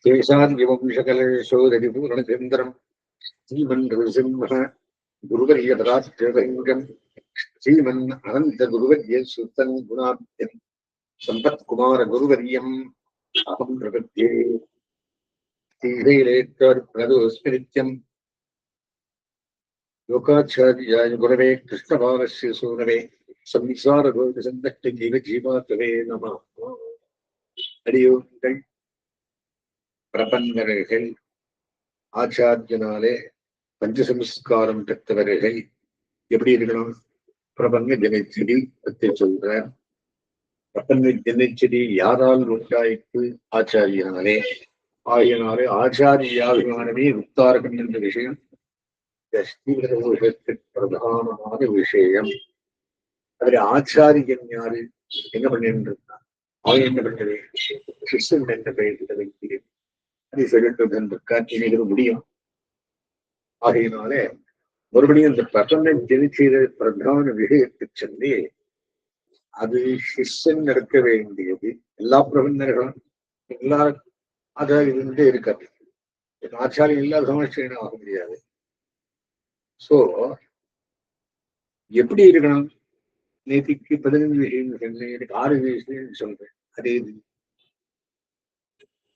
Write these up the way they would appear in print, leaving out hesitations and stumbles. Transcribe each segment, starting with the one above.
शेषाद्यवंशकलशोदरिपूर्णचन्द्रम् श्रीमन्नृसिंह गुरुवर्यपदाच्युतलिङ्गम् श्रीमन् अनन्तगुरुवर्य सुतम् गुणाब्ध्यम् सम्पत्कुमारगुरुवर्यम् अहम् प्रपद्ये। श्रीशैलेश्वरप्रदोस्मृत्यम् लोकाचार्याय गुरवे कृष्णभावस्य सूनवे संसारगोपसन्दष्टजीवजीवातवे नमः। அடியோங்கள் பிரபந்தர்கள் ஆச்சாரியனாலே பஞ்சசம்ஸ்காரம் பெற்றவர்கள் எப்படி இருக்கணும்? பிரபங்க தினச்செடி பற்றி சொல்ற. பிரபங்க தினச்செடி யாரால் உண்டாயிற்று? ஆச்சாரியனாலே. ஆகியனாலே ஆச்சாரியாபிமானமே உத்தாரகம் என்ற விஷயம் ஸ்ரீவிரதத்துக்கு பிரதானமான விஷயம். அதில் ஆச்சாரியன் யாரு? என்ன பண்ணிட்டு இருந்தான்? அவன் என்ன பண்ணது? சிஷ்யன் என்ன பெயர் வைக்கிறேன் அதை சொல்லிட்டு முடியும். ஆகையினாலே மறுபடியும் இந்த பிரபஞ்ச ஜெனிச்சீர பிரதான விஷயத்துக்கு சென்று அது சிஷ்யன் நடக்க வேண்டியது. எல்லா பிரபந்தர்களும் எல்லாரும் அதாக இருந்தே இருக்காது. ஆச்சாரியம் இல்லாத சமஸ்தனம் ஆக முடியாது. சோ எப்படி இருக்கணும்? நேற்றுக்கு 15 விஷயம் சொன்னேன், எனக்கு 6 விஷயம் சொல்றேன். அதே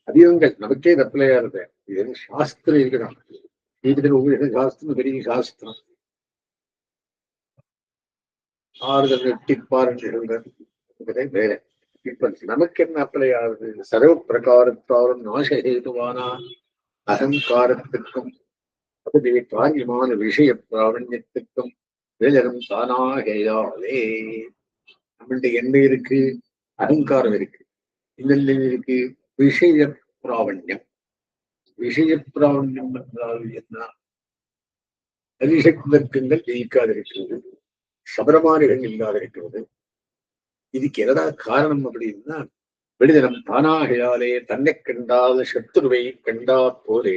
அதிகங்கள் நமக்கே தப்பிலையா இருந்தேன். இது சாஸ்திரம் இருக்கணும். வீட்டுல உபயோக சாஸ்திரம் பெரிய சாஸ்திரம். ஆறுதல் எட்டிப்பாருன்னு வேற. இப்ப நமக்கு என்ன அப்ளை ஆகுது? சர்வ பிரகாரத்தாலும் நாசஹேதுவானா அகங்காரத்துக்கும் அதுவே காரியமான விஷய பிராவண்யத்துக்கும் வேலரும் தானாகையாலே நம்மள்ட என்ன இருக்கு? அகங்காரம் இருக்கு. இன்னும் இருக்கு விஷய பிராவண்யம். விஷய பிராவண்யம் என்றால் என்ன? அரிசக்தர்க்கங்கள் ஜெயிக்காதிருக்கிறது, சபரமானிகள் இல்லாதிருக்கிறது. இதுக்கு என்னடா காரணம் அப்படின்னா, விடுதலம் தானாகையாலே தன்னை கண்டால் சத்ருவை கண்டா போலே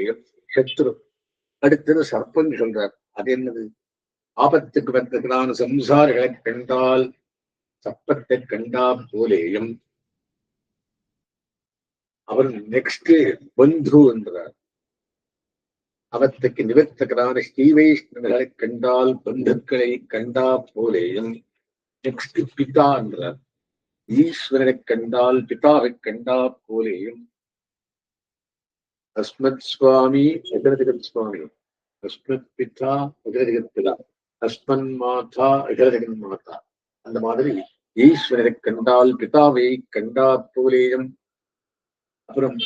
சத்ரு. அடுத்தது சர்ப்பம் சொல்றார். அது என்னது? ஆபத்துக்கு வந்ததான சம்சாரிகளை கண்டால் சர்ப்பத்தை கண்டா போலேயும். அவர் நெக்ஸ்ட் பந்து என்றார். அவத்துக்கு நிவர்த்தகரான ஸ்ரீவைஷ்ணவர்களை கண்டால் பந்துக்களை கண்டா போலேயும். நெக்ஸ்ட் பிதா என்றார். ஈஸ்வரனை கண்டால் பிதாவை கண்டா போலேயும். அஸ்மத் சுவாமி அகரதிகன் சுவாமி, அஸ்மத் பிதா அகரதிகன் பிதா, அஸ்மன் மாதா அகரதிகன் மாதா. அந்த மாதிரி ஈஸ்வரனை கண்டால் பிதாவை கண்டா போலேயும். அப்புறம்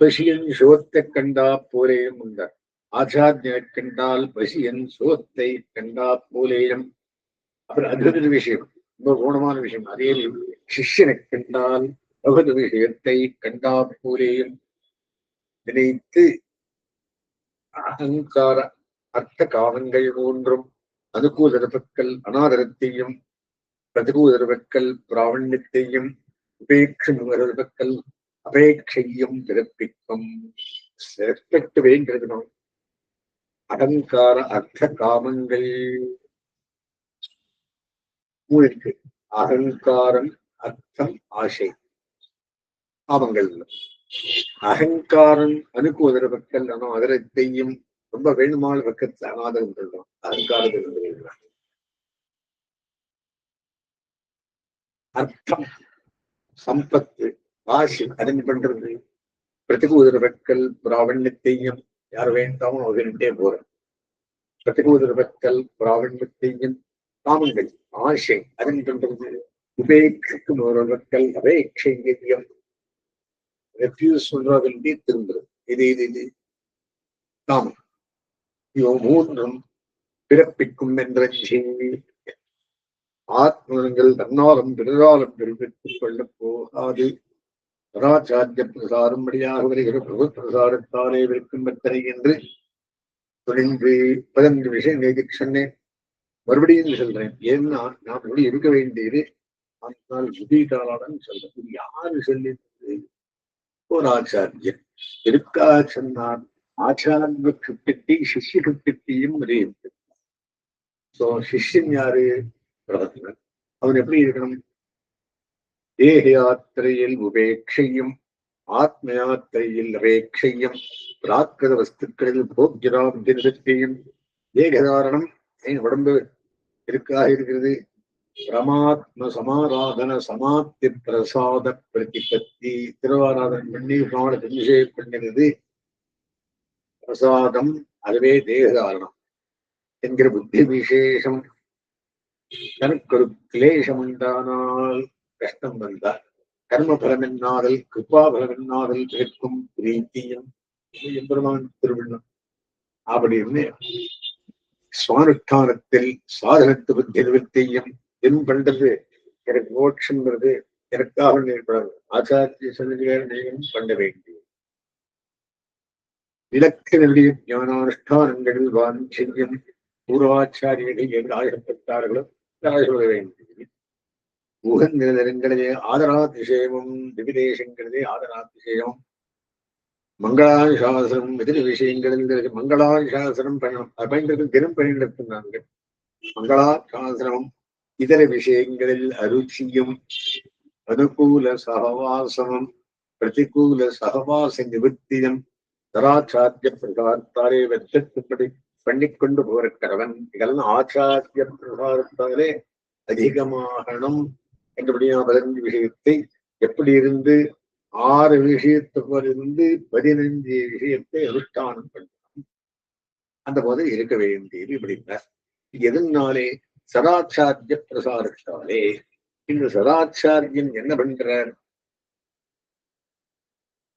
பசியன் சோத்தை கண்டா போலேயும் உண்டார். ஆச்சாரியனை கண்டால் பசியன் சோத்தை கண்டா போலேயும். அப்புறம் அத்புத விஷயம், ரொம்ப கோணமான விஷயம். அதே சிஷ்யனை கண்டால் பகவத் விஷயத்தை கண்டா போலேயும் நினைத்து அகங்கார அர்த்த காமங்கள் மூன்றும் அனுகூலர்கள் அனாதரத்தையும் பிரதிகூலர்கள் பிராவண்யத்தையும் உபேட்சர்கள் அபேட்சையும் பிறப்பிக்கும். ரெஸ்பெக்ட் வேண்டியிருக்கணும். அகங்கார அர்த்த காமங்கள் மூலிற்கு அகங்காரம், அர்த்தம், ஆசை, காமங்கள். அகங்காரம் அனுகூலர்கள் அனாதரத்தையும் ரொம்ப வேணுமான பக்கத்தில் அனாதரம் சொல்றோம். அகங்காரத்தில் அர்த்தம், சம்பத்து, ஆசை அதன் பண்றது. பிரதிகூலர்கள் பிராவண்யத்தையும் யார் வேண்டாமோ அவர்கிட்டே போறேன். பிரதிகூலர்கள் பிராவண்யத்தையும் காமங்கள் ஆசை அதன் பண்றது. உபேட்சிக்கும் ஒருவர்கள் அபேட்சையம் ரெஃப்யூஸ் பண்றதில்லை, திரும்புறது. இது காமம். இவ மூன்றும் பிறப்பிக்கும் என்ற ஆத்மங்கள் தன்னாலும் பிறராலும் பெருமித்துக் கொள்ளப் போகாது. பராச்சாரிய பிரசாரம் வழியாக வருகிற பிரபு பிரசாரத்தாலே விற்கும் பத்தனை என்று துணிந்து 15 விஷயம் நேற்று சொன்னேன். மறுபடியும் சொல்றேன். ஏன்னா நாம் மொழி இருக்க வேண்டியது ஆனால் சுதீகாராடன் சொல்றது. யாரு சொல்லிட்டு? ஒரு ஆச்சாரியன் இருக்கா சொன்னார். ஆச்சாரிய கிருத்தியத்தை சிஷ்ய கிருத்தியத்தையும் இருக்கு. சோ சிஷ்யன் யாரு? பிரபந்தன். அவன் எப்படி இருக்கணும்? தேக யாத்திரையில் உபேட்சையும் ஆத்மயாத்திரையில் ரேக்ஷையம் பிராகிருத வஸ்துக்களில் போக்யராம் ஏகதாரணம் உடம்பு இருக்கா இருக்கிறது. பரமாத்ம சமாராதன சமாப்தி பிரசாத பிரதிபத்தி திருவாராதனம் பண்ணி நிஷேகம் பண்ணினது பிரசாதம், அதுவே தேகதாரணம் என்கிற புத்தி விசேஷம். தனக்கு ஒரு கிளேசம் உண்டானால், கஷ்டம் வந்தால், கர்மபலம் என்னாதல் கிருபாபலம் என்னாதல் கேட்கும் பிரீத்தியம் எம்பெருமான் திருவிழம் அப்படின்னு சுவானுஷ்டானத்தில் சாதனத்து புத்தி நிவர்த்தியம் என் பண்றது எனக்கு மோட்சங்கிறது எனக்காக ஏற்படாது. ஆச்சாரிய சன்னதிகள் நீங்களும் பண்ண வேண்டிய இலக்கினுடைய ஞானானுஷ்டானங்களில் வாஞ்செய்யம் பூர்வாச்சாரியர்கள் என்று ஆசைப்பட்டார்களோ சொல்ல வேண்டியது. உகந்த நிலங்களிலே ஆதராதிசயமும் விவிதேசங்களிலே ஆதராதிசயம். மங்களாசாசனம் எதிர் விஷயங்களில் மங்களாசாசனம் பண்ணணும். அது பயன்படுத்த தினம் பயன்படுத்தினாங்க. மங்களாசாசனம் இதர விஷயங்களில் அருச்சியும் அனுகூல சகவாசமும் பிரதிகூல சகவாச நிவர்த்தியம் தராச்சாரிய பிரகாரத்தாலே வெற்றப்படி பண்ணிக்கொண்டு போற கடவன். இதெல்லாம் ஆச்சாரிய பிரகாரத்தாலே அதிகமாகணும் என்றபடியா 15 விஷயத்தை எப்படி இருந்து 6 விஷயத்துக்குள் இருந்து 15 விஷயத்தை அனுஷ்டானம் பண்ணணும். அந்த போது இருக்க வேண்டியது இப்படின்னார். எதனாலே சதாச்சாரிய பிரசாரத்தாலே. இந்த சதாச்சாரியம் என்ன பண்றார்?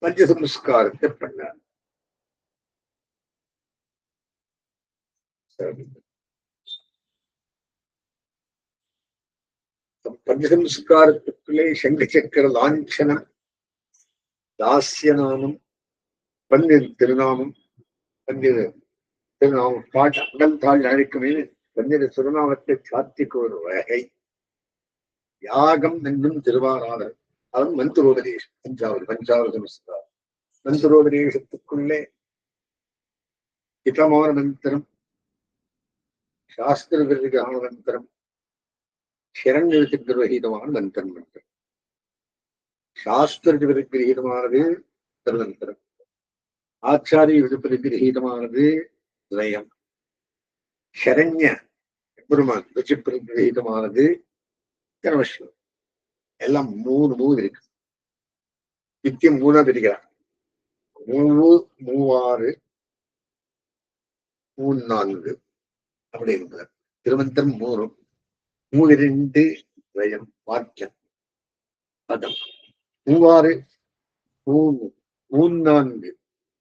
பஞ்சசம்ஸ்காரத்தை பண்ணார். பஞ்சசம்ஸ்காரத்துக்குள்ளே சங்கு சக்கர லாஞ்சனம், தாசியநாமம், பன்னிரு திருநாமம், பன்னிரு திருநாமம் பாட்டு அண்டல் தாழ் அழைக்குமே பன்னிரு திருநாமத்தை சாத்திக்கு ஒரு வகை. யாகம் என்னும் திருவாராதன், அவன் மந்திரோபதேசம். பஞ்சாவது சம்ஸ்காரம். மந்திரோபதேசத்துக்குள்ளே ஹிதமான மந்திரம், சாஸ்திர விருதிகான மந்திரம், சரண்யத்துக்கு கிரகீதமான மந்திரம். சாஸ்திர விருகிரகீதமானது திருமந்திரம், ஆச்சாரிய விருப்பதி கிரகீதமானது துவயம், சரண்ய பெருமான் கிரகீதமானது கர்மஸ்வரம். எல்லாம் 3 இருக்கு. நித்தியம் 3 பிரிக்கிறார். 3, 3, 6, 3, 4 அப்படி இருக்கிறார். திருமந்திரம் 3, 2 துவயம் வாக்கியம் பதம், 3, 6, 3, 4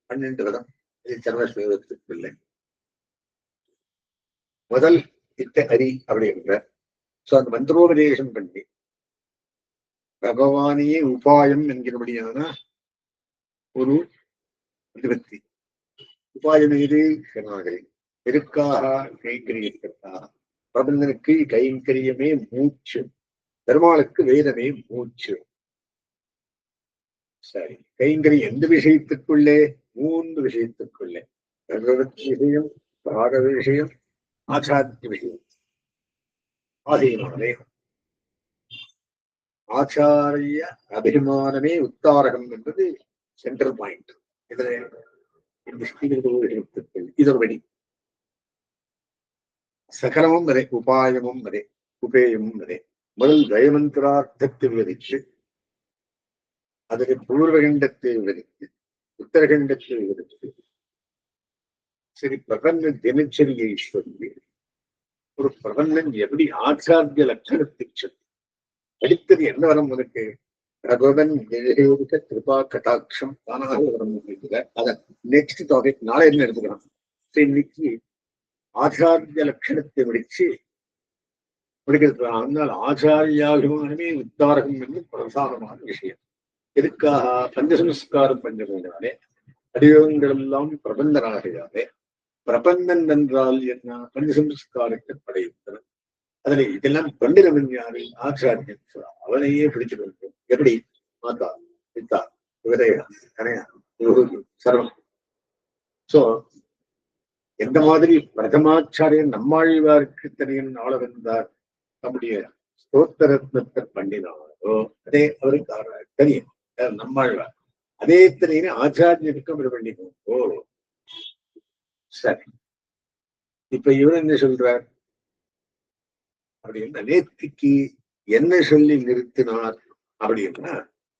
12 பதம். இது சர்வஸ்வரத்துக்குள்ளே முதல் இத்த ஹரி அப்படி இருக்கிறார். சோ அந்த மந்திரோபதேசம் பண்ணி பகவானையே உபாயம் என்கிறபடியான ஒரு நிவர்த்தி. உபாயம் இது சரணாகதி. எதுக்காக? கைங்கரியத்திற்காக. பிரபந்தனுக்கு கைங்கரியமே மூச்சு, பெருமாளுக்கு வேதமே மூச்சு. சரி, கைங்கரியம் எந்த விஷயத்துக்குள்ளே? 3 விஷயத்துக்குள்ளே. பகவத் விஷயம், பாகவ விஷயம், ஆச்சாரிய விஷயம். ஆதீனமே ஆச்சாரிய அபிமானமே உத்தாரகம் என்பது சென்ட்ரல் பாயிண்ட். இதொரு வழி. சகலமும் வரை, உபாயமும் வரை, உபேயமும் வரை. முதல் ஜெயமந்திரார்த்தத்தை விவரித்து, அதற்கு பூர்வகண்டத்தை விவரித்து, உத்தரகண்டத்தை விவரித்து, சரி பிரபந்த தினச்சரியை சொல்லி ஒரு பிரபந்தன் எப்படி ஆச்சாரிய லட்சணத்தை சொல்லி படித்தது என்ன வரும் உனக்கு? பகவன் கிருபா கட்டாட்சம் தானாக வரும். அத நெக்ஸ்ட் டாபிக் நாளை என்ன எடுத்துக்கலாம். இன்னைக்கு ஆச்சாரிய லட்சணத்தை முடிச்சு முடிக்கிறது. ஆனால் ஆச்சாரியாபிமானமே உத்தாரகம் என்று பிரசாதமான விஷயம். எதுக்காக? பஞ்சசம்ஸ்காரம் பண்ணதுனாலே அடியோகங்கள் எல்லாம் பிரபந்தனாகையாலே. பிரபந்தன் என்றால் என்ன? பஞ்சசம்ஸ்காரத்தை படைத்தனர். அதுல இதெல்லாம் பண்டிதவன் யாரு? ஆச்சாரியன். அவனையே பிடிச்சிட்டு எப்படி? மாதா, பித்தா, விதயா, கனையா, சர்வம். சோ எந்த மாதிரி பிரதமாச்சாரியன் நம்மாழ்வாருக்கு தெரியும் ஆள வந்தார் நம்முடைய ஸ்தோத்திரத்தை பண்ணினாரோ அதே அவருக்கு தெரியும் நம்மாழ்வார். அதே இத்தனை ஆச்சாரியனுக்கும் இது பண்ணிக்கோ. ஓ சரி, இப்ப இவர் என்ன சொல்றார் அப்படின்னா, நேத்திக்கு என்ன சொல்லி நிறுத்தினார் அப்படின்னா,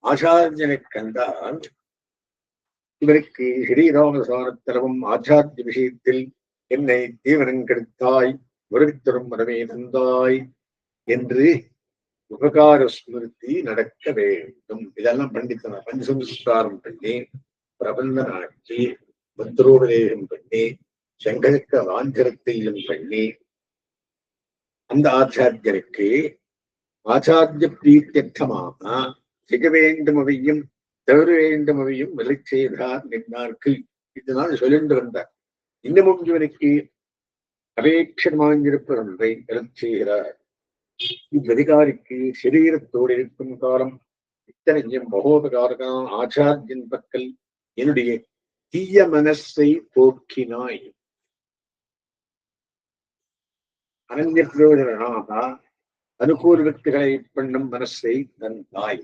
ஆச்சாரியனை கண்டால் இவருக்கு ஸ்ரீராமசாரத்தலவும் ஆச்சாரிய விஷயத்தில் என்னை தீவனம் கெடுத்தாய், வருவித்தரும் மரமே தந்தாய் என்று உபகார ஸ்மிருதி நடக்க வேண்டும். இதெல்லாம் பண்டித்தன பஞ்சசம்ஸ்காரம் பண்ணி, பிரபந்தம் ஆட்சி, மந்திரோபதேசம் பண்ணி, சங்கரக்க வாஞ்சரத்தையும் பண்ணி, அந்த ஆச்சாரியனுக்கு ஆச்சாரிய பிரீத்தியர்த்தமாக செய்ய வேண்டும் அவையும் தவறு வேண்டும் அவையும் விலை செய்தார் நின்றார்கள். இதனால் சொல்லிட்டு வந்தார். இன்னமும் இவனுக்கு அபேட்சமாயிருப்ப ஒன்றை விலை செய்கிறார். இவ்வதிகாரிக்கு சரீரத்தோடு இருக்கும் காலம் இத்தனையும் மகோபகாரகான ஆச்சாரியன் பக்கல் என்னுடைய தீய மனசை போக்கினாய், அனன்ய பிரயோஜனாக அனுகூல விற்களை பண்ணும் மனசை தந்தாய்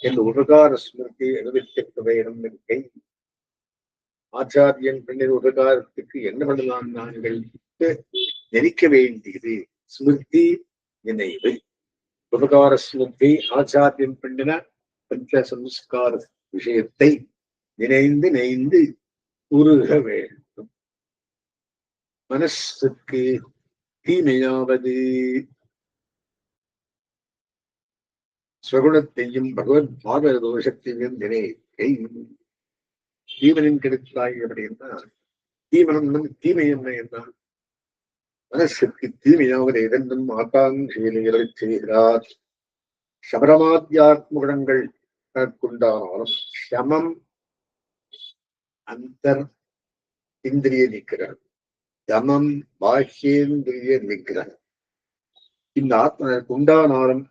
என்று உபகார ஸ்மிருதி அனுபவிக்க வேணும் இருக்கை. ஆச்சாரியன் பெண்ணின் உபகாரத்துக்கு என்ன பண்ணலாம் நாங்கள் நினைக்க வேண்டியது ஸ்மிருதி நினைவு. உபகார ஸ்மிருதி ஆச்சாரியன் பெண்ணின பஞ்ச சம்ஸ்கார விஷயத்தை நினைந்து நினைந்து உருக வேண்டும். மனசுக்கு தீமையாவது ஸ்வகுணத்தையும் பகவத் பாகவத தோஷத்தையும் நினைக்கை. தீவனின் கெடுத்தாய் அப்படின்னா, தீவனம் தீமை என்ன என்றால் மனசுக்கு தீமையாவது எதென்றும் ஆகாங்கையில செய்கிறார். சபரமாத்தியாத்ம கொண்டானாலும் சமம் அந்தர் இந்திரிய நிற்கிறார், தமம் பாஹ்யேந்திரிய நிற்கிறார். இந்த ஆத்மனுக்கு உண்டானாலும்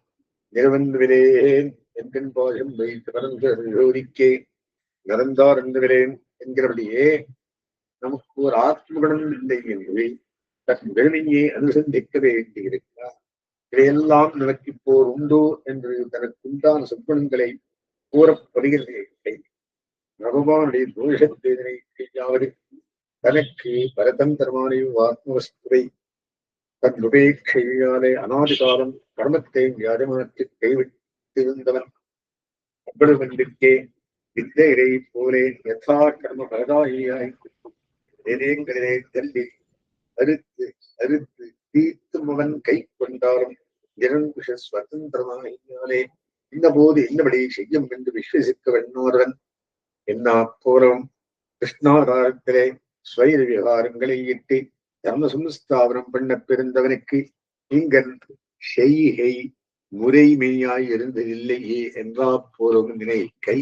நிறவந்துவிலேன் என்கின் பாகம் வைத்து பரஞ்சோதிக்கே நிறந்தார் என்றுவிலேன் என்கிறபடியே நமக்கு ஒரு ஆத்மகுணம் இல்லை என்று தன் வெறுமையை அனுசந்திக்க வேண்டியிருக்கிறார். இதையெல்லாம் நமக்கு போர் உண்டோ என்று தனக்கு உண்டான சத்குணங்களை கூறப்படுகிறதே. பகவானுடைய தோஷத்தை செய்யாவது தனக்கு பரதந்திரமான ஆத்மவஸ்துவை தன் உபேட்சையாலே அநாதிகாலம் கர்மத்தை வியாஜமானத்தை கைவிட்டிருந்தவன் அவ்வளவன்றிற்கே வித்தையை போலே யதா கர்ம பரதாயியாய் நிலையங்களிலே தள்ளி அறுத்து அறுத்து தீர்த்தும் அவன் கை கொண்டாலும் நிரங்குஷ சுதந்திரமாயினாலே இந்த போது இன்னபடி செய்யும் என்று விஸ்வசிக்க வெண்ணோர்வன் என்ன போறவும் கிருஷ்ணாதாரத்திலே ஸ்வைர விவகாரங்களை இட்டு தர்ம சம்ஸ்தாபனம் பண்ண பிறந்தவனுக்கு இங்கன் செய்கை முறைமையாய் இருந்ததில்லையே என்றா போலும் நினைக்கை.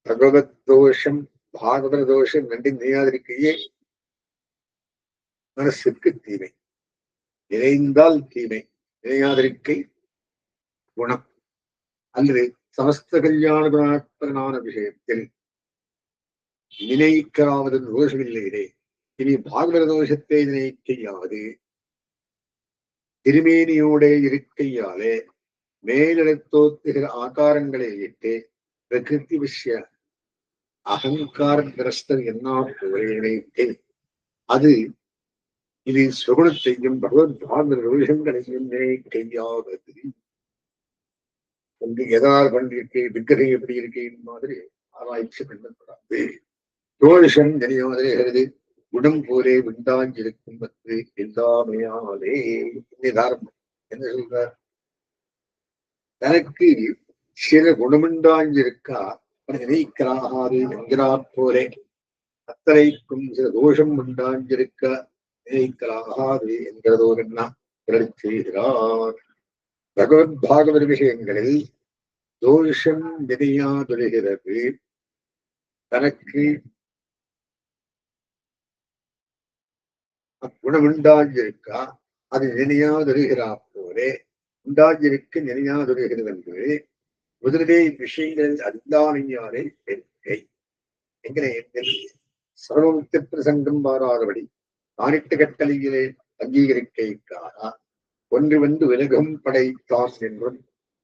பகவத் தோஷம் பாகவத தோஷம் ரெண்டு நினையாதிருக்கையே மனசுக்கு தீமை. நினைந்தால் தீமை, நினையாதிருக்கை குணம். அல்லது சமஸ்த கல்யாண குணாத்மகனான விஷயத்தில் நினைக்காவது தோஷமில்லையே. இனி பாகவத தோஷத்தை நினைக்கையாது திருமேனியோட இருக்கையாலே மேலிடத்தோத்துகிற ஆகாரங்களை இட்டு பிரகிருதி விஷய அகங்காரகிரஸ்தர் என்ன போலே நினைத்து அது இது சுகுணத்தையும் பகவத் பாகவத தோஷங்களையும் நினைக்கையாவது. ஒன்று எதால் பண்ணிருக்கே விக்கிரகை எப்படி இருக்கேன் மாதிரி ஆராய்ச்சி பண்ணக்கூடாது. தோஷம் நினைவாதே குணம் போலே விண்டாஞ்சிருக்கும் என்று எல்லாமையாலே நிதாரணம் என்ன சொல்றார்? தனக்கு சில குணமுண்டாஞ்சிருக்கா நினைக்கிறாரு என்கிறார் போலே அத்தனைக்கும் சில தோஷம் உண்டாஞ்சிருக்க நினைக்கிறாரு என்கிறதோர் என்ன செய்கிறார். பகவத் பாகவத விஷயங்களில் தோஷம் நினையாதுகிறது. தனக்கு குணம் உண்டாஞ்சிருக்கா அது நினையாதுருகிறா போலே உண்டாஞ்சிருக்கு நினையாதுருகிறது என்று முதலே விஷயங்களில் அல்லாமையாலே பெருக்கை என்கிற சர்வமுக்தி பிரசங்கம் மாறாதபடி தானிட்டு கட்டளையிலே அங்கீகரிக்கைக்காரா ஒன்று வந்து விலகம் படைத்தான் என்றும்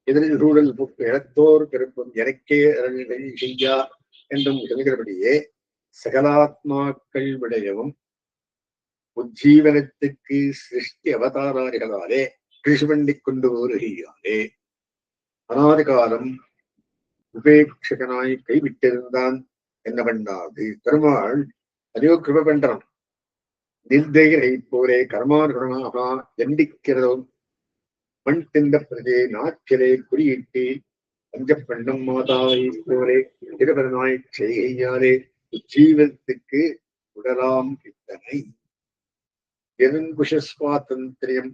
எதிரில் சூழல் புக்கு இழத்தோர் பெருப்பும் எனக்கே அருள்கள் செய்யா என்றும் சொல்கிறபடியே சகலாத்மாக்கள் விடயவும் உஜ்ஜீவனத்துக்கு சிருஷ்டி அவதாராதிகளாலே கிருஷி பண்ணி கொண்டு வருகிறாரே அனாதிகாலம் உபேட்சகனாய் கைவிட்டிருந்தான் என்ன பண்ணாது பெருமாள் அதோ கிருப பண்றான். நிர்தயரை போலே கர்மானுகணமாக தண்டிக்கிறதும் மண் திந்த பிரஜை நாட்களே குறியிட்டு பஞ்ச பெண்ணும் மாதாவை போலே திருபரனாய் செய்கையாலே உஜ்ஜீவனத்துக்கு உடலாம் இத்தனை எருங்குஷஸ்வாதந்திரியம்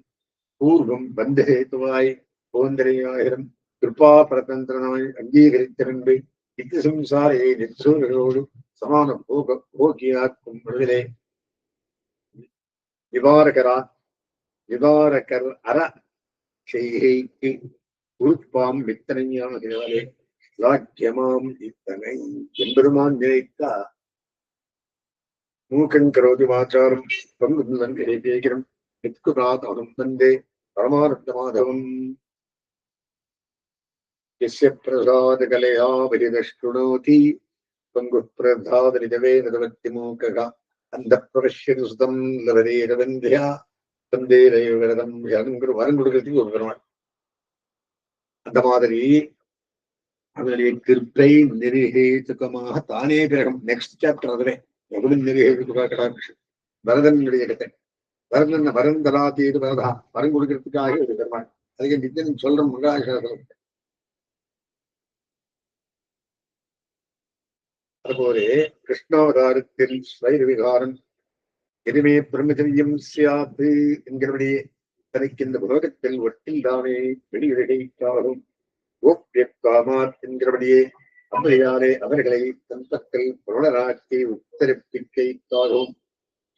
பூர்வம் பந்தஹேத்துவாய் போந்தரையாயிரம் கிருபா பரதந்திரனாய் அங்கீகரித்திருந்து நித்திய சம்சாரையை நிச்சோர்களோடு சமான போகியாக்கும் பொழுதிலே விவாரகர் அற செய்கைக்கு உருப்பாம் வித்தனையாகிறாலே லாக்கியமாம் இத்தனை எம்பெருமான் நினைத்தா மூக்கன் கரோதி வாச்சாரம் பங்குந்தன் கேகிரம் நித்குநாதம் வந்தே பரமானந்த மாதவம் यस्य प्रसादकलया परिदशृणोति पङ्गुः प्रसादनिजवेदवत्तिमूकः अन्धप्रश्यति सुतं लभतेरवन्ध्या वन्दे दैवगणं வரம் கொடுக்கிறதுக்கு ஒரு பெருமாள். அந்த மாதிரி அவனுடைய கிருப்பை நிருகேதுகமாக தானே பிறகும் நெக்ஸ்ட் சாப்டர் அதுவே எவ்வளவு நிருகேதுகா கடாட்சம் பரதனுடைய கதை. பரதன் வரந்தலாத்தீது பரதா வரம் கொடுக்கிறதுக்காக ஒரு பெருமாள். அதுக்கு நித்தியம் சொல்ற மகாசாசனம். அதுபோலே கிருஷ்ணாவதாரத்தில் ஸ்வைர விகாரம் எதுவுமே பிரம்மச்சரியம் சியாது என்கிறபடியே தனக்கு இந்த உலகத்தில் ஒட்டில்தானே வெளியிடைக்காகும் ஓப்பிய காமாத் என்கிறபடியே அம்மையாரே அவர்களை தந்தத்தில் புரணராக்கி உத்தரப்பிக்கைக்காகவும்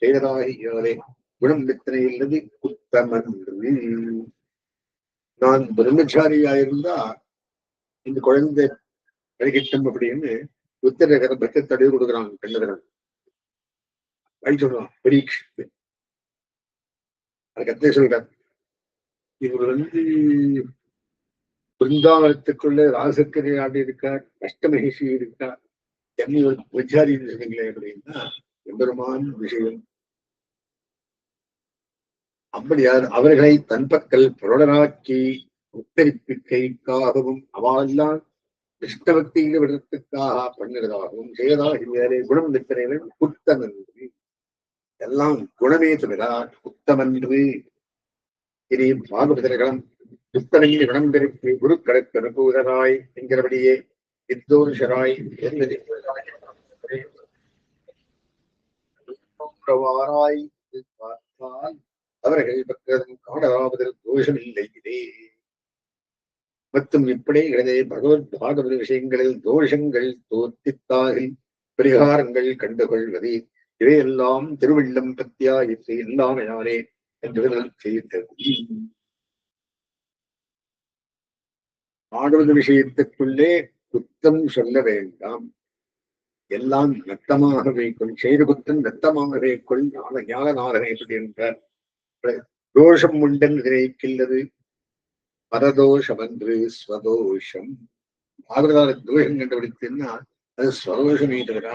செய்ததாகியாரே குணம் வித்தனை இல்லது உத்தமன்று. நான் பிரம்மச்சாரியாயிருந்தா இந்த குழந்தை கழிக்கட்டும் அப்படின்னு உத்தரகர பக்த தடவை கொடுக்குறாங்க. கண்ணதரன் வழி சொல்றான் பரீட்சை. அது கத்தை சொல்றார். இவர் பிருந்தாவனத்துக்குள்ள ராசக்கரை ஆடி இருக்கா, கஷ்டமகிழ்ச்சி இருக்கா, என்னை ஒரு விசாரி சொன்னீங்களே அப்படின்னா எம்பெருமான் விஷயம். அப்படியார் அவர்களை தன்பக்கல் புரோடராக்கி உத்தரிப்பிக்கைக்காகவும் அவெல்லாம் கிருஷ்ணபக்தியில விடத்துக்காக பண்ணுறதாகவும் செய்வதாகியாரே குணம் நிற்கிறவன் உத்தமன்று. எல்லாம் குணமே தவிர உத்தமன்று. இனி பாகவதர்களும் உத்தமையில் குணம் பெருக்கு குருக்களுக்கு அனுபூதராய் என்கிறபடியே வித்தோஷராய் பார்த்தால் அவர்கள் பக்கம் காணாவதில் தோஷமில்லை. இதே மற்றும் இப்படி இடதே பகவத் பாகவத விஷயங்களில் தோஷங்கள் தோற்றித்தாகில் பரிகாரங்கள் கண்டுகொள்வது இவையெல்லாம் திருவள்ளம் பத்தியாயிற்று இல்லாமையானே என்று செய்தது. பாகவத விஷயத்துக்குள்ளே குத்தம் சொல்ல வேண்டாம், எல்லாம் நத்தமாகவே கொள், செய்து குத்தம் நத்தமாகவே கொள் ஞான நாதனை எப்படி என்றார். தோஷம் உண்டன் நினைக்கின்றது பரதோஷமன்று ஸ்வதோஷம். பாகவதால தோஷம் கண்டுபிடிச்சுன்னா அது ஸ்வதோஷமே தவிர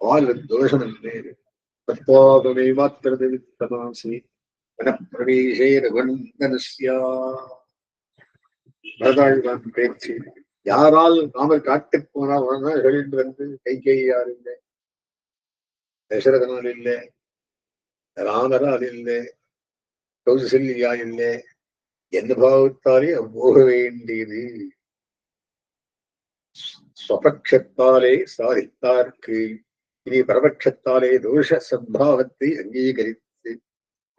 ஆள் தோஷம் என்று தத்வாகவே மாத்திரது வித்தமாசி வனப்பிரவேசே ரகுநந்தனஸ்யா. பரதாழ்வான் பேச்சு. யாரால் ராமர் காட்டுக்கு போனா உடனே எழுந்து வந்து கைகேயார் இல்லை, தசரதனால் இல்லை, ராமரால் இல்லை, கௌசல்யா இல்லை, எந்த பாவத்தாலே போக வேண்டியது ஸ்வபட்சத்தாலே சாதித்தார்க்கு இனி பரபட்சத்தாலே தோஷ சத்பாவத்தை அங்கீகரித்து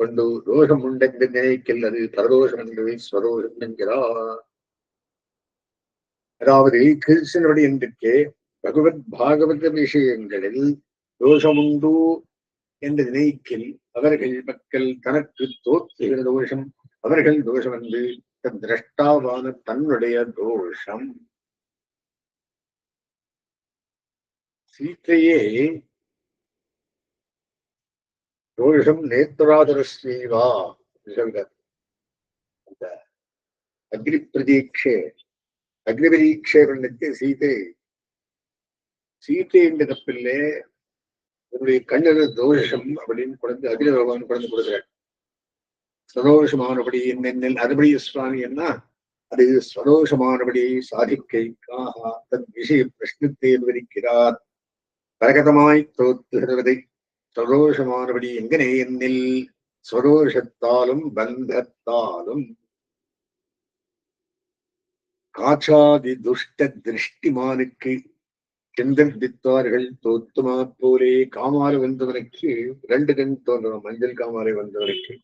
கொண்டு தோஷம் உண்டென்று நினைக்கின்றது பரதோஷம் என்று ஸ்வதோஷம் என்கிறார். அதாவது கிருஷ்ணனுடைய என்றுக்கே பகவத் பாகவத விஷயங்களில் தோஷமுண்டு என்று நினைக்கில் அவர்கள் மக்கள் தனக்கு தோற்றுகிற தோஷம் அவர்கள் தோஷம் என்று திரஷ்டாவான தன்னுடைய தோஷம். சீத்தையே தோஷம் நேத்ராதரஸ்வீவா சொல்ற அந்த அக்னி பிரதீட்சை அக்னி பரீட்சை பண்ணிட்டு சீத்தை என்ற தப்பில்லே என்னுடைய கண்ணது தோஷம் அப்படின்னு குழந்தை அகில பகவான் குழந்தை கொடுக்குறார். சதோஷமானபடி என்னென்னில் அதுபடி சுவாமி என்ன அது சதோஷமானபடி சாதிக்கைக்காக தன் விஷய பிரஷ்னத்தை விவரிக்கிறார். கரகதமாய் தோத்துகிறதை சதோஷமானபடி எங்கனே என்னில் சதோஷத்தாலும் பந்தத்தாலும் காச்சாதி துஷ்ட திருஷ்டிமானுக்கு செந்தடித்தார்கள் தோத்துமா போலே காமாறு வந்தவனுக்கு 2 கண் தோன்றணும். மஞ்சள் காமாலை வந்தவனுக்கு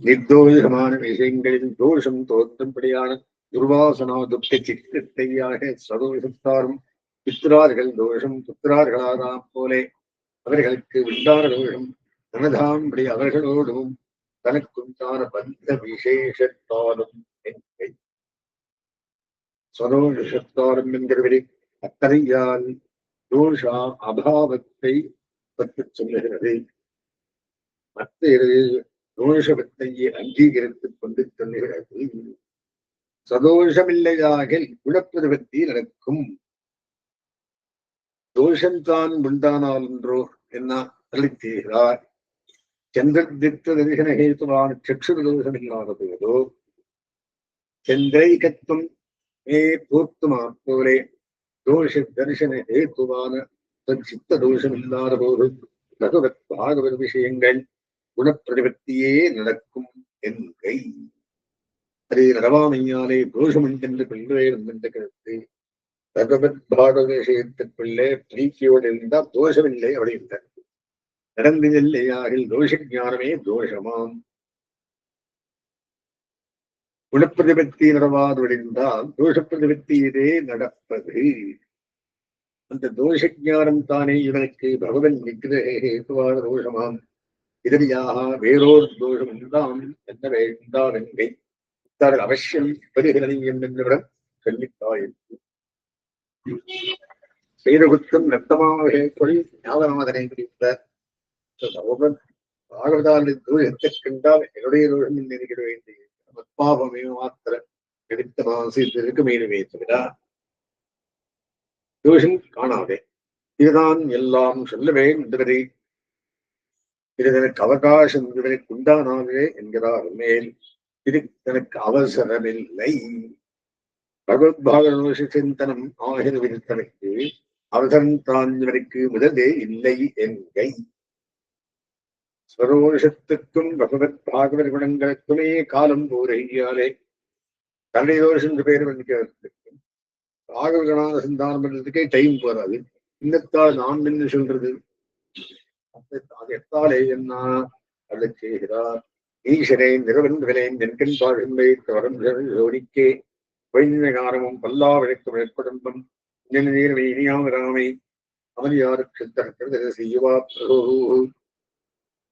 நிர்தோஷமான விஷயங்களில் தோஷம் தோற்றும்படியான துர்வாசனா துக்க சித்தத்தையாக சதோஷத்தாரும் பித்ரார்கள் தோஷம் புத்திரார்களாராம் போலே அவர்களுக்கு உண்டான தோஷம் தனதாம்படி அவர்களோடும் தனக்குண்டான பந்த விசேஷத்தாலும் என்கை சதோஷத்தாலும் என்கிறவரை அத்தனையால் தோஷா அபாவத்தை பற்றி சொல்லுகிறது. மற்ற தோஷவத்தையே அங்கீகரித்துக் கொண்டு சொல்லுகிறது. சதோஷமில்லையாக குணப்பிரவத்தி நடக்கும். தோஷம்தான் உண்டானால் என்றோ என்ன அளித்தீர்களார். சந்திரதித்த தரிசன ஹேத்துவான சக்ஷுர தோஷம் இல்லாத போதோ சந்திரைகத்துவம் பூர்த்துமா போலே தோஷ தரிசன ஹேத்துவான சித்த தோஷம் இல்லாத போது பகவத் பாகவத விஷயங்கள் குணப்பிரவத்தியே நடக்கும் என்கை. அதே நடவாமையாலே தோஷம் என்று பிள்ளையிடம் என்ற கருத்து பகவத் பாகவத விஷயத்திற்குள்ளே பிரீத்தியோடு இருந்தால் தோஷமில்லை அப்படி இல்லை. நடந்ததில்லையாகில் தோஷ ஞானமே தோஷமாம். குணப்பிரதிபத்தி நடவாதொழிந்தால் தோஷ பிரதிபத்தியிலே நடப்பது. அந்த தோஷ ஞானம் தானே இவனுக்கு பகவன் நிகிரகேதுவான தோஷமாம். இதனியாக வேறோர் தோஷம் உண்டாம் என்னவே உண்டாவென்கை அவசியம் பரிகரணியம் என்றுடன் சொல்லித்தாயிற்று. செய்த குற்றம் நத்தமாக தொழில் ஞாபகநாதனை குறித்த பாகவதால் தோஷத்தை கண்டால் என்னுடைய தோஷம் நினைக்கிற வேண்டிய பாவமே மாத்திர எடுத்த மாசிற்கு மீனுமே தவிர தோஷம் காணாதே. இதுதான் எல்லாம் சொல்லவே என்பதை இது எனக்கு அவகாசம் எனக்கு உண்டானாவே என்கிறார். மேல் இது எனக்கு அவசரமில்லை. பகவத் பாகவத சிந்தனம் ஆகிய தனக்கு அவசரம் தான் இவருக்கு முதலே இல்லை என்கை. ஸ்வரோஷத்துக்கும் பகவத் பாகவத குணங்களுக்குமே காலம் போரையாலே தன்னை தோஷம் என்று பெயர் பண்ணிக்கிறதுக்கும் பாகவதனான சந்தானம் பண்றதுக்கே டைம் போறாது. இன்னத்தால் நான் என்ன சொல்றது அது எத்தாலே என்ன அதை செய்கிறார். ஈஸ்வரே நிறவன்களேன் நென்கண் பாழ்மை ஜோடிக்கே வைகாரமும் பல்லாவிழைக்கும் ஏற்படும்பம் நீர்மை இனியாமராமை அவன் யாருக்கு தரக்கிறது செய்வா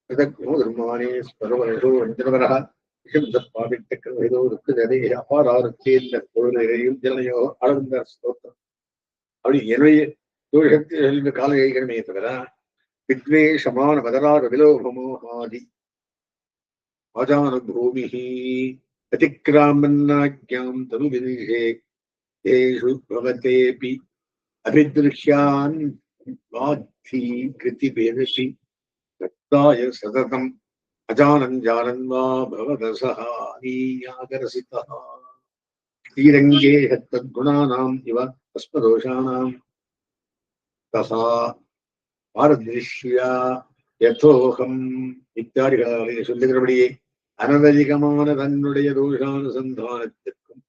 தர்மானே ஸ்வரவரோ அஞ்சனவரா அபாராருக்கே இந்த பொருளையும் ஜனையோ அளந்த ஸ்தோத்திரம் அப்படி என்னுடைய தோஷத்தில் கால கைகளமே தவிர வித்வேஷமான மதரார் விலோபமோ ஆதி ஆஜானுபூமி அதிக்ராமன்னாக்யாம் தனு விதிஷே ஏஷு பவதேபி அபித்ருஷ்யான் வாத்தி கிருதி பேதசி தத்தாய சததம் அஜானஞ்சானன்வா பவதசஹானீயாகரசிதா ஸ்ரீரங்கே ஹத்தத்குணானாம் இவ அஸ்மதோஷானாம் தசா பாரதிருஷ்யா யதோகம் இத்தியாதிகளை சொல்லுகிறபடியே அனவதிகமான தன்னுடைய தோஷானுசந்தானத்திற்கும்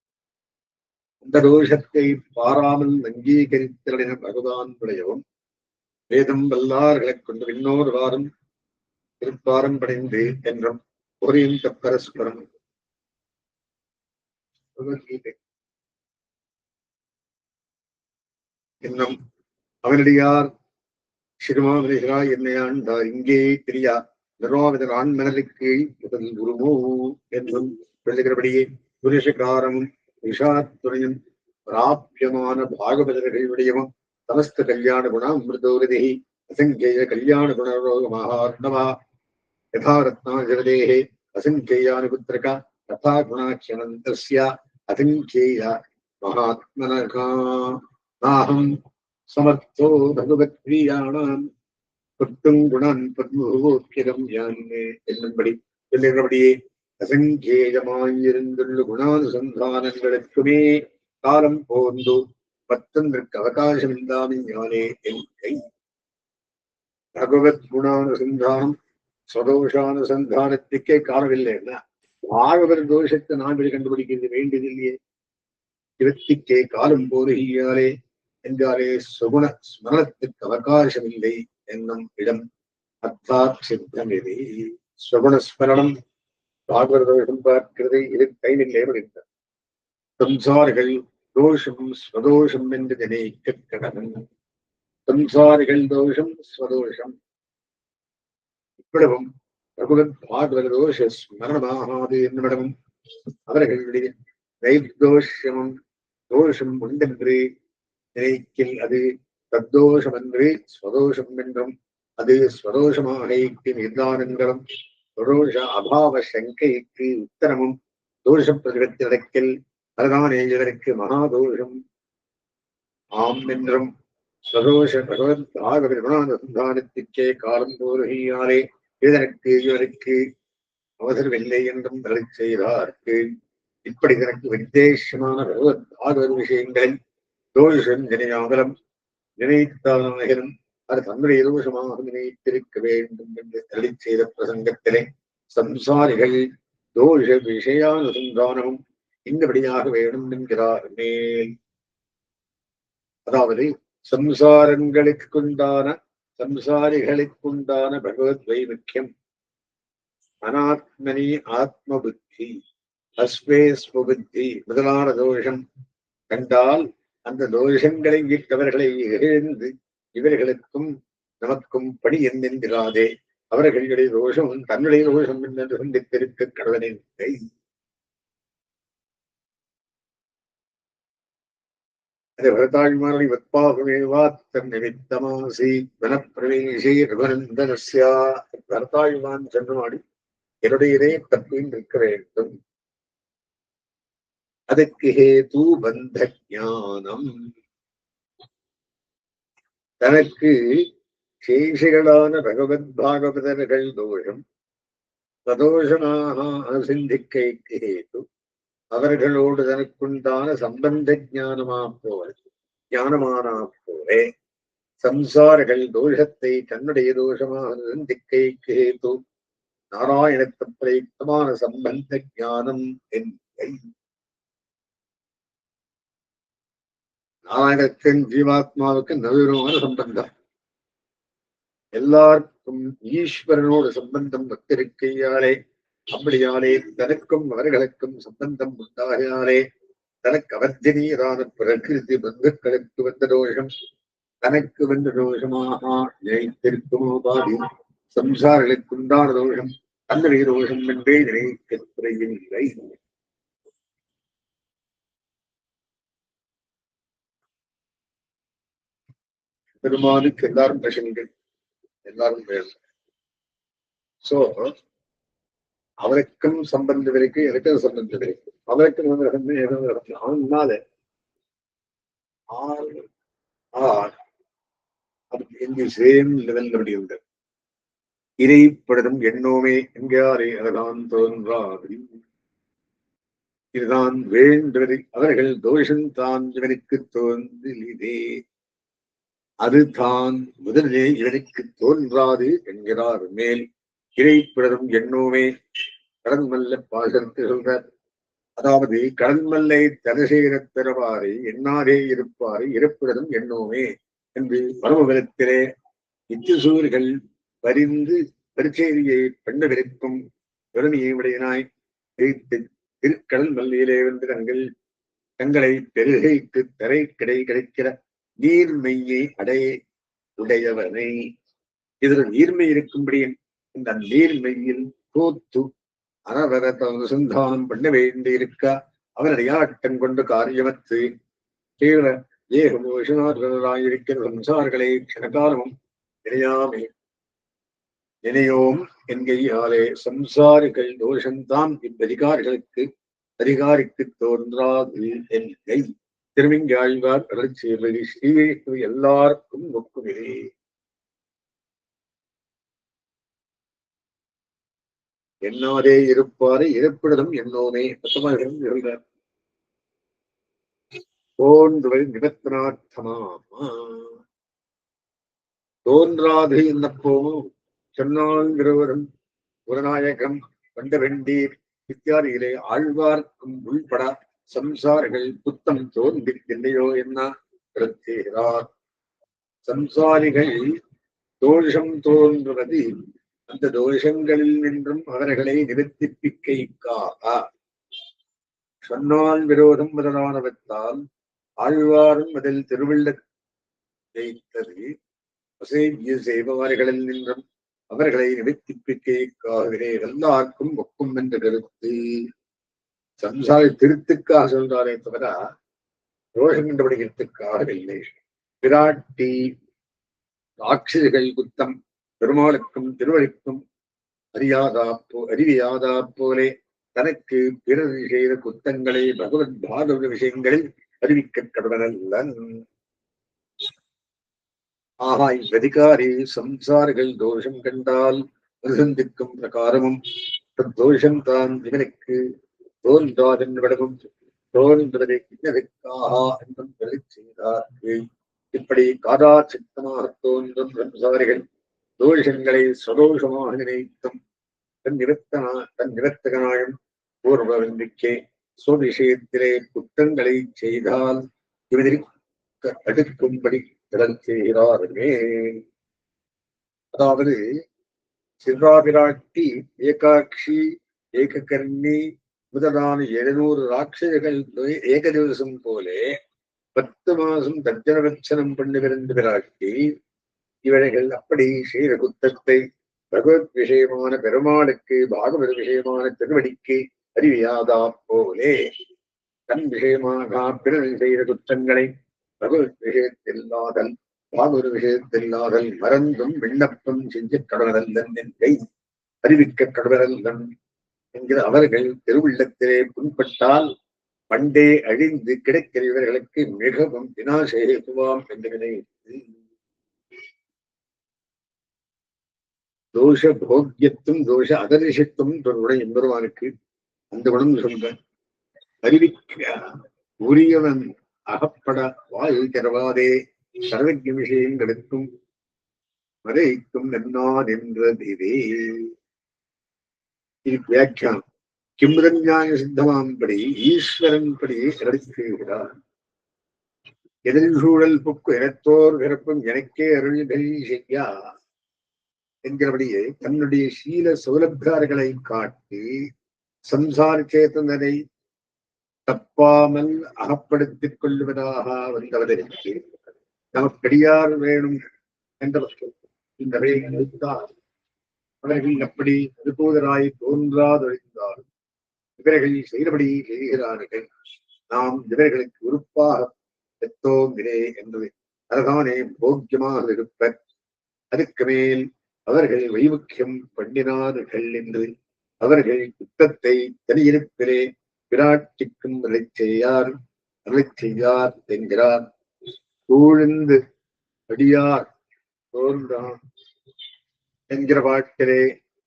அந்த தோஷத்தை பாராமல் அங்கீகரித்தலின பகவான் உடையவும் வேதம் வல்லார்களைக் கொண்டு இன்னொரு வாரம் திருப்பாரம் படைந்து என்றும் ஒரியும் பரஸ்பரம் பகவத்கீதை இன்னும் அவனடியார் சிறுமாவிரா என்னை ஆண்டார் இங்கே தெரியா நிர்வாகத்தில் ஆண்மனலுக்கு முதல் குருமோ என்றும் சொல்லுகிறபடியே புருஷகாரமும் விஷாத்துறையும் பிராபியமான பாகவதர்களுடையவும் சமஸ்த கல்யாண குண அமிர்தோகதி அசங்கேய கல்யாண குணரோக மகார்ணவா யதாரத்னா ஜகதேஹே அசங்கேயானுபுத்திரக ததா குணாட்சனந்தஸ்ய அசங்கேய மகாத்மனகா நாகம் சமர்த்தோ பகவத் பிரியாணாம் புத்தும் குணான் பத்மோக்கிரம் யான்னு என்னும்படி சொல்லுகிறபடியே அசங்கேயமாயிருந்துள்ள குணானுசந்தானங்களுக்குமே காலம் போந்து பத்தொன்றுக்கு அவகாசம் இல்லாமல் யானே என் கை பகவத் குணானுசந்தானம் ஸ்வதோஷானுசந்தானத்துக்கே காலமில்லைன்னா பாகவத தோஷத்தை நான் வெளி கண்டுபிடிக்கிறது வேண்டியதில்லையே சிவத்திக்கே காலம் போருகியாலே என்றாலே சுகுண ஸ்மரணத்துக்கு அவகாசம் இல்லை என்னும் இடம் அர்த்தாத் சித்தமிதி சுகுணஸ்மரணம் பாகவத தோஷம் பார்க்கிறது இது கைவில்லை அப்படின்றார் சம்சாரிகள் தோஷம் ஸ்வதோஷம் என்று நினைக்க கடனும் சம்சாரிகள் தோஷம் ஸ்வதோஷம் இவ்வளவும் பகவத் பாகவத தோஷ ஸ்மரணமாகாது என்னிடமும் அவர்களுடைய நைர்தோஷமும் தோஷம் உண்டென்று நினைக்கில் அது தத்தோஷம் என்று ஸ்வதோஷம் என்றும் அது ஸ்வதோஷமாக நிர்தானங்களும் தோஷ அபாவ சங்கைக்கு உத்தரமும் தோஷ பிரதிபத்தி நடக்கில் அதுதானே இதற்கு மகாதோஷம் ஆம் என்றும் ஸ்வதோஷ பகவத் பாகவத குணானுசந்தானத்திற்கே காலம் போருகியாலே இதற்கு இவருக்கு அவசரமில்லை என்றும் தலை செய்தார்க்கு இப்படி தனக்கு வித்தேசமான பகவத் பாகவத விஷயங்களில் தோஷம் நினையாமலும் நினைத்தாலும் அது தன்னுடைய தோஷமாக நினைத்திருக்க வேண்டும் என்று தள்ளி செய்த பிரசங்கத்திலே சம்சாரிகள் தோஷ விஷயானுசந்தானமும் இன்னபடியாக வேணும் என்கிறார் மேல். அதாவது சம்சாரிகளுக்குண்டான பகவத் வைமுக்கியம் அனாத்மனி ஆத்ம புத்தி அஸ்வேஸ்வபுத்தி முதலான தோஷம் கண்டால் அந்த தோஷங்களை விட்டவர்களை இகழ்ந்து இவர்களுக்கும் நமக்கும் பணி என்கிறாதே அவர்களுடைய தோஷம் தன்னுடைய தோஷம் என்று சிந்தித்திருக்க கடவனில்லை. அது பரதாழ்மாரி வத்பாகுமேவாத்தன் நிமித்தமாசி வனப்பிரவேசி ரகுநந்தனஸ்யா பரதாழ்மான் சொன்னமாடி என்னுடைய இதே தப்பில் இருக்க வேண்டும். அதுக்கு ஹேது பந்த ஞானம் தனக்கு சேஷிகளான பகவத் பாகவதர்கள் தோஷம் சதோஷமாக அனுசிந்திக்கைக்கு ஹேது அவர்களோடு தனக்குண்டான சம்பந்த ஞானமானா போலே சம்சாரிகள் தோஷத்தை தன்னுடைய தோஷமாக அனுசிந்திக்கைக்கு ஹேது நாராயணத்து பிரயுக்தமான சம்பந்த ஞானம் என்கை. நாராயணத்தின் ஜீவாத்மாவுக்கு நவீனமான சம்பந்தம், எல்லாருக்கும் ஈஸ்வரனோடு சம்பந்தம் வத்திருக்கையாலே அப்படியாலே தனக்கும் அவர்களுக்கும் சம்பந்தம் உண்டாகையாலே தனக்கு அவர்ஜனீயரான பிரகிருதி பந்துக்களுக்கு வந்த தோஷம் தனக்கு வந்த தோஷமாக நினைத்திருக்குமோ பாதி சம்சாரிகளுக்கு உண்டான தோஷம் தன்னுடைய தோஷம் என்றே நினைக்க குறையில்லை. பெருமானுக்கு எல்லாரும் பிரசனைகள் எல்லாரும் வேணும். சோ அவருக்கும் சம்பந்தம் இருக்கு, எனக்கும் சம்பந்தம் இருக்கு. அவருக்கும் அவனால அது சேம் லெவல் அப்படி உண்டு. இறைப்படதும் எண்ணோமே என்காரே அதுதான் தோன்றாது. இதுதான் வேண்டுவது. அவர்கள் தோஷம் தான் இவனுக்கு தோன்றிலே அது தான் முதலிலே இவனுக்கு தோன்றாது என்கிறார் மேல். இறைப்பிடரும் எண்ணோமே கடன்மல்ல பாசத்து சொல்றார். அதாவது கடன்மல்லை தனசேர தரவாறு எண்ணாரே இருப்பாரு இருப்பிடரும் எண்ணோமே என்று பரமபலத்திலே இச்சுசூர்கள் பரிந்து பரிச்சேரியை பெண்ணவிருக்கும் பெருமையை உடையனாய் வைத்து திருக்கடல் மல்லியிலே வந்து தங்களை பெருகைக்கு தரை கிடைக்கிற நீர்மையை உடையவனை இதில் நீர்மை இருக்கும்படி இந்த நீர்மையில் தோத்து அறவரத்தை அனுசந்தானம் பண்ண வேண்டியிருக்க அவனுடைய ஆட்டம் கொண்டு காரியமத்து கீழ ஏகமோஷனார்களாயிருக்கிற சம்சார்களை க்ஷணகாலமும் நினையாமே நினையோம் என்கையாலே சம்சாரிகள் தோஷம்தான் இவ்வதிகாரிக்கு தோன்றாது என்கை. திருமிங்காழ்வார் அருள் செய்வது ஸ்ரீவிஷ்ணு எல்லாருக்கும் ஒக்குமிலே. என்னாதே இருப்பாரு இருப்பிடதும் என்னோமே சொல்றார். தோன்றுவது நிபத்தனார்த்தமாமா. தோன்றாது என்னப்போமும் சொன்னாங்கிறவரும் குருநாயகம் வந்த வெண்டீர் இத்தியாதிகளே ஆழ்வார்க்கும் உள்பட சம்சாரிகள் புத்தம் தோன்றில்லையோ என்ன செய்கிறார். சம்சாரிகள் தோஷம் தோன்றுவது அந்த தோஷங்களில் நின்றும் அவர்களை நிவர்த்திப்பிக்கைக்காக சொன்னால் விரோதம் முதலானவற்றால் ஆழ்வாரும் அதில் திருவிள்ள ஜெயித்தது செய்பவர்களில் நின்றும் அவர்களை நிவர்த்திப்பிக்கைக்காகவே எல்லாருக்கும் ஒக்கும் என்ற கருத்து. சம்சாரி திருத்துக்காக சொல்றாரே தவிர ரோஷம் கண்டுபிடிக்கிறதுக்காக இல்லை. பிராட்டி ராட்சசிகள் குத்தம் பெருமாளுக்கும் திருவழிக்கும் அறிவியாதா போலே தனக்கு பிறர் செய்த குத்தங்களை பகவத் பாகவத விஷயங்களில் அறிவிக்க கடவனல்லன். ஆகா இவ்வதிகாரி சம்சாரிகள் தோஷம் கண்டால் அனுசந்திக்கும் பிரகாரமும் தோஷம் தான் இவனுக்கு தோன்றாதென்படவும் தோன்றுவதை இன்னதற்காக என்றும் செய்தார்கள். இப்படி காதாச்சித்தமாக தோன்றும் சம்சாரிகள் தோஷங்களை சதோஷமாக நினைத்தும் தன் நிவர்த்தகனாயும் பூர்வ நம்பிக்கை சுவிஷயத்திலே குற்றங்களை செய்தால் இவனிற்கு அடுக்கும்படி கடல் செய்கிறார்களே. அதாவது சிவாபிராட்டி ஏகாட்சி ஏககர்ணி முதலான 700 ராட்சசர்கள் ஏக திவசம் போலே 10 மாசம் தர்ஜனவச்சனம் பண்ணுவிருந்த பிராட்டி இவர்கள் அப்படி செய்த குத்தத்தை பகவத் விஷயமான பெருமாளுக்கு பாகவத விஷயமான திருவடிக்கு அறிவியாதா போலே தன் விஷயமாக பிறர் செய்த குற்றங்களை பகவத் விஷயத்தில்லாதல் பாகவத விஷயத்தில்லாதல் மறந்தும் விண்ணப்பம் செஞ்ச கடவரல்லன் என்பதை அறிவிக்க கடவரல்லன் என்கிற அவர்கள் திருவுள்ளத்திலே புண்பட்டால் பண்டே அழிந்து கிடைக்கிற இவர்களுக்கு மிகவும் வினாசேகுவாம் என்று நினைத்து தோஷ போக்கியத்தும் தோஷ அதரிசத்தும் தொடர்புடைய எம்பெருமானுக்கு அந்த குணம் சொல்ற அறிவிக்க உரியவன் அகப்பட வாயு திறவாதே சர்வஜ விஷயங்களுக்கும் மறைக்கும் நன்னாதென்றதிவே. இது வியாக்கியானம். கிம்புதஞான சித்தமாம்படி ஈஸ்வரன் படி நடத்துகிறார். எதில் சூழல் புக்கு எனத்தோர் பிறப்பும் எனக்கே அருள்கள் செய்யா என்கிறபடியே தன்னுடைய சீல சௌலபியார்களை காட்டி சம்சார சேத்தனை தப்பாமல் அகப்படுத்திக் கொள்வதாக வந்தவதற்கு நமக்கடியார் வேணும் என்றவர்கள் இந்த நினைத்தார். அவர்கள் அப்படி அனுபூதராய் தோன்றாதொழிந்தாலும் இவர்கள் செய்தபடி செய்கிறார்கள். நாம் இவர்களுக்கு உறுப்பாக பெற்றோங்கிறே என்பது அதுதானே போக்கியமாக இருப்பர். அதுக்கு மேல் அவர்கள் வைமுக்கியம் பண்ணினார்கள் என்று அவர்கள் குத்தத்தை தனியிருப்பிலே பிராட்டிக்கும் செய்யார் என்கிறார். சூழ்ந்து அடியார் தோன்றான் என்கிற பாட்டிலே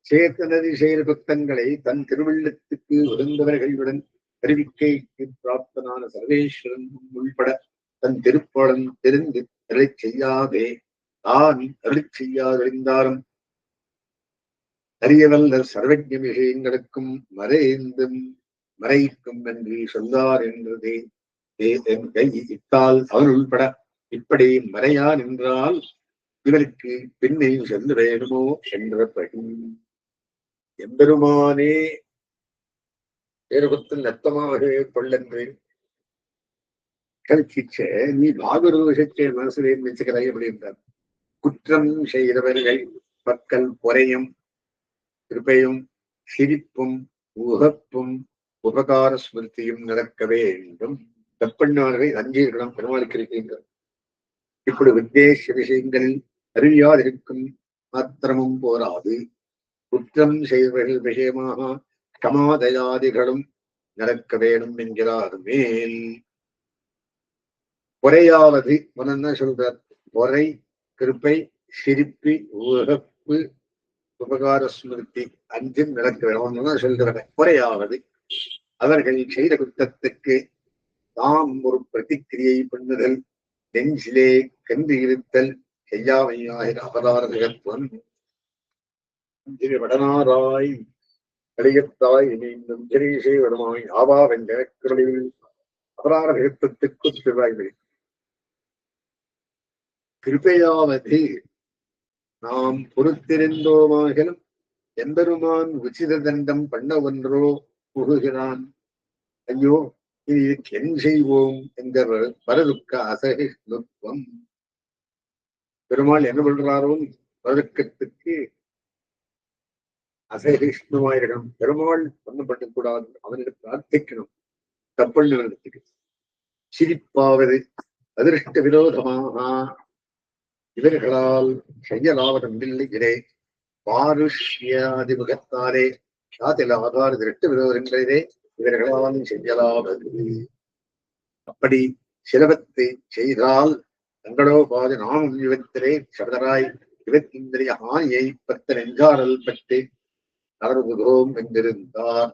சேத்தனதி செய்த குத்தங்களை தன் திருவள்ளத்துக்கு உகந்தவர்களுடன் அறிவிக்கைக்கு பிராப்தனான சர்வேஸ்வரன் உள்பட தன் திருப்பாளன் தெரிந்து அருளை செய்யாதே தான் அருளை செய்யாதிருந்தாலும் அறியவல்ல சர்வஜ விஷயங்களுக்கும் மறைக்கும் என்று சொல்லார் என்றதே இத்தால் அவன் உள்பட இப்படி மறையான் என்றால் இவருக்கு பின்னே சென்று வேணுமோ என்றபடி எம்பெருமானே ஏறுபத்தில் நத்தமாக கொள்ளென்று கல்கிச்ச நீ பாகவத விஷயத்தை மனசிலே நினைச்சுக்கிறாய் அப்படின்றார். குற்றம் செய்தவர்கள் மக்கள் பொறையும் கிருபையும் சிரிப்பும் உகப்பும் உபகார ஸ்மிருதியும் நடக்க வேண்டும். தப்பண்ணானவை அங்கீகரணம் பெருமாளுக்கு இருக்கின்றார். இப்படி உத்தேச விஷயங்களில் அறிவியாதிருக்கும் மாத்திரமும் போராது குற்றம் செய்தவர்கள் விஷயமாக கமாதயாதிகளும் நடக்க வேணும் என்கிறார். மேல் பொறையாவது என்ன சொல்றார்? பொறை, கிருப்பை, சிரிப்பு, உகப்பு, உபகார ஸ்மிருதி அஞ்சும் நடக்க வேணும் சொல்கிறாங்க. பொறையாவது அவர்கள் செய்த குற்றத்துக்கு தாம் ஒரு பிரதிக்கிரியை பண்ணுதல், நெஞ்சிலே கண்டு இருத்தல், செய்யாமையாகிற அபராதகத்துவம். வடனாராய் கலியத்தாய் இணைந்தும் ஜெரீசே வடமாய் ஆவா வென்ற குரலில் அபராதகத்துவத்துக்கு திருவாய்மொழி. கிருப்பையாவது நாம் பொறுத்திருந்தோமாகலும் எம்பெருமான் உச்சித தண்டம் பண்ண ஒன்றோ புகுகிறான். ஐயோ இதுக்கு என் செய்வோம் என்ற வரதுக்க அசகிஷ்ணுத்துவம். பெருமாள் என்ன பண்றாரோ வரதுக்கத்துக்கு அசகிஷ்ணுவாயிருக்கணும். பெருமாள் ஒன்றும் பண்ணக்கூடாது, அவனிடம் பிரார்த்திக்கணும். தப்பண்ணு நடத்துக்கு சிரிப்பாவது அதிருஷ்ட விரோதமாக இவர்களால் செய்யலாவதொன்றில்லை. பாருஷ்யாதிமுகத்தாரே சாதில் ஆதார திருஷ்ட விரோதங்களிலே இவர்களால் செய்யலாவது. அப்படி சிலவத்தை செய்தால் தங்களோ பாது நாம் இவத்திலே சபதராய் இவத்திந்திரிய ஆணியை பத்த நெஞ்சாரல் பட்டு தளர்வுகோம் என்றிருந்தார்.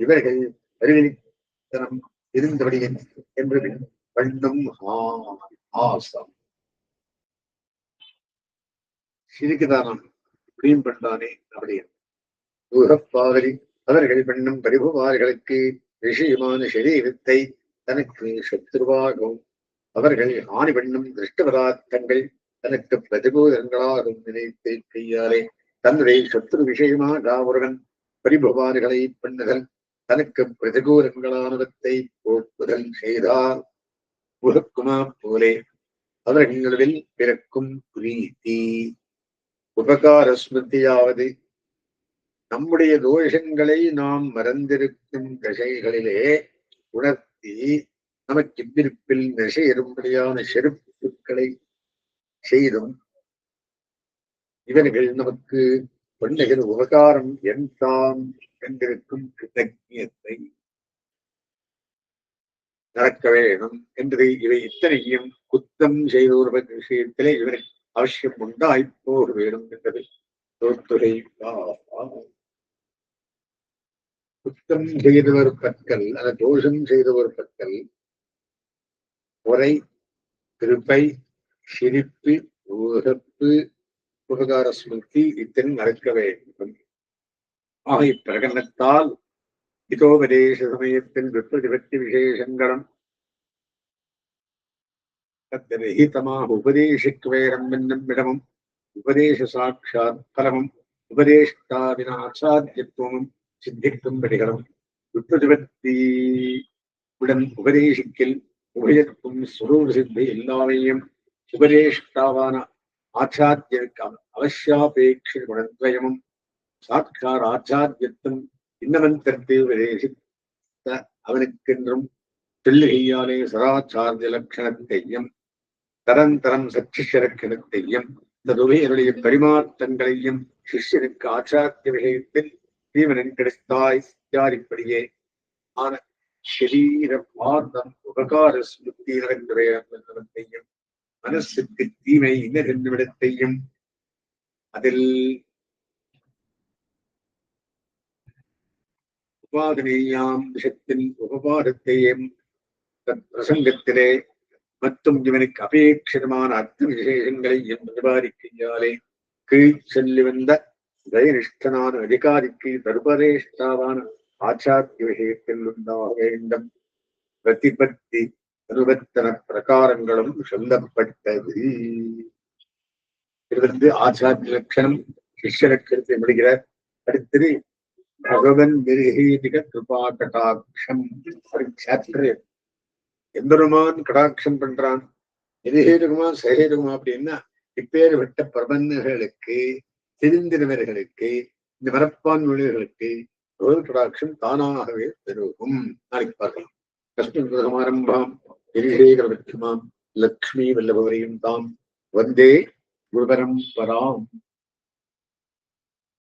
இவர்கள் அறிவித்தனம் இருந்தபடி என்று பண்ணும் ஆசம் சிரிக்குதானம் இப்படியும் பண்ணானே அப்படியே ஊகப்பாவலி அவர்கள் பெண்ணும் பரிபுமார்களுக்கு விஷயமான சரீரத்தை தனக்கு சத்ருவாகவும் அவர்கள் ஆணி பெண்ணும் திருஷ்டபதார்த்தங்கள் தனக்கு பிரதிபூதங்களாகவும் நினைத்து கையாலே தன்னுடைய சத்ரு விஷயமாக ஒருவன் பரிபுமார்களை பண்ணுதல் தனக்கு பிரதிகூலங்களானவத்தை போக்குதல் செய்தால் உகக்குமா போலே அவர்களில் பிறக்கும் பிரீத்தி. உபகார ஸ்மிருதியாவது நம்முடைய தோஷங்களை நாம் மறந்திருக்கும் தசைகளிலே உணர்த்தி நமக்கு இவ்விருப்பில் நசை எறும்படியான செருப்புக்களை செய்தும் இவர்கள் நமக்கு பண்ணுகிற உபகாரம் என்தான் என்றிருக்கும் கிருத்தஜ்ஞத்தை நடக்க வேணும் என்று இவை இத்தனையும் குத்தம் செய்தோர் விஷயத்திலே இவரை அவசியம் உண்டாய்ப்போக வேணும் என்பது தோத்துரை. குத்தம் செய்தவர் பற்கள் அல்ல தோஷம் செய்தவர் பற்கள் பொறை, கிருப்பை, சிரிப்பு, உகப்பு, உபகார ஸ்மிருதி இத்தனை நடக்க வேண்டும். ஆக இப்பிரகடனத்தால் இதோபதேச சமயத்தில் விப்ரதிபத்தி விசேஷங்களும் தத்தரஹிதமாக உபதேசிக்க வேடம் என்னும் இடமும் உபதேச சாட்சாத் பலமும் உபதேஷ்டாவின ஆச்சாரியத்துவமும் சித்திக்கும்படிகளும் விப்ரதிபத்தி உடன் உபதேசிக்கில் உபயத்தும் சுரூப சித்தி எல்லாமையும் உபதேஷ்டாவான ஆச்சாரியருக்கு அவசியாபேட்ச குணத்வயமும் சாட்சார் ஆச்சாரியத்தும் இன்னவந்தத்தை உபதேசித்த அவனுக்கென்றும் சொல்லுகையாலே சராச்சாரிய லட்சணத்தையும் தரந்தரம் சச்சிஷரக்கணத்தையும் ததுவையருடைய பரிமாற்றங்களையும் சிஷ்யனுக்கு ஆச்சாரிய விஷயத்தில் தீவனின் கிடைத்தாய் யாரிப்படியே ஆன சரீர பாதம் உபகார ஸ்மிருதி நடத்தையும் மனசுக்கு தீமை இன்னதென்னுவிடத்தையும் அதில் உபாதனேயாம் விஷத்தில் உபபாதத்தையும் பிரசங்கத்திலே மற்றும் இவனுக்கு அபேட்சிதமான அர்த்த விசேஷங்களை பிரதிபாதிக்கையாலே கீழ் சொல்லி வந்த தயனிஷ்டனான அதிகாரிக்கு தர்பதேஷ்டாவான ஆச்சாரிய விஷயத்தில் உண்டாக வேண்டும் பிரதிபத்தி அனுபத்தன பிரகாரங்களும் சொல்லப்பட்டது. இது ஆச்சாரிய லட்சணம் சிஷ்ய லட்சணத்தை முடிகிறார். அடுத்தது பகவன் நிர்ஹீதிக கிருபா கடாட்சம் சாப்டர். எம்பெருமான் கடாட்சம் பண்றான் நிர்ஹீதகுமா சகேதகுமா அப்படின்னா இப்பேற்பட்ட பிரபன்னர்களுக்கு தெரிந்தினவர்களுக்கு இந்த மரப்பான் மொழிகளுக்கு ஒரு கடாட்சம் தானாகவே பெருகும். நாளைக்கு பார்க்கலாம். கஷ்டமாரம்பாம் கிரிசேகரமாம் லக்ஷ்மி வல்லபவரையும் தாம் வந்தே குருபரம் பராம்.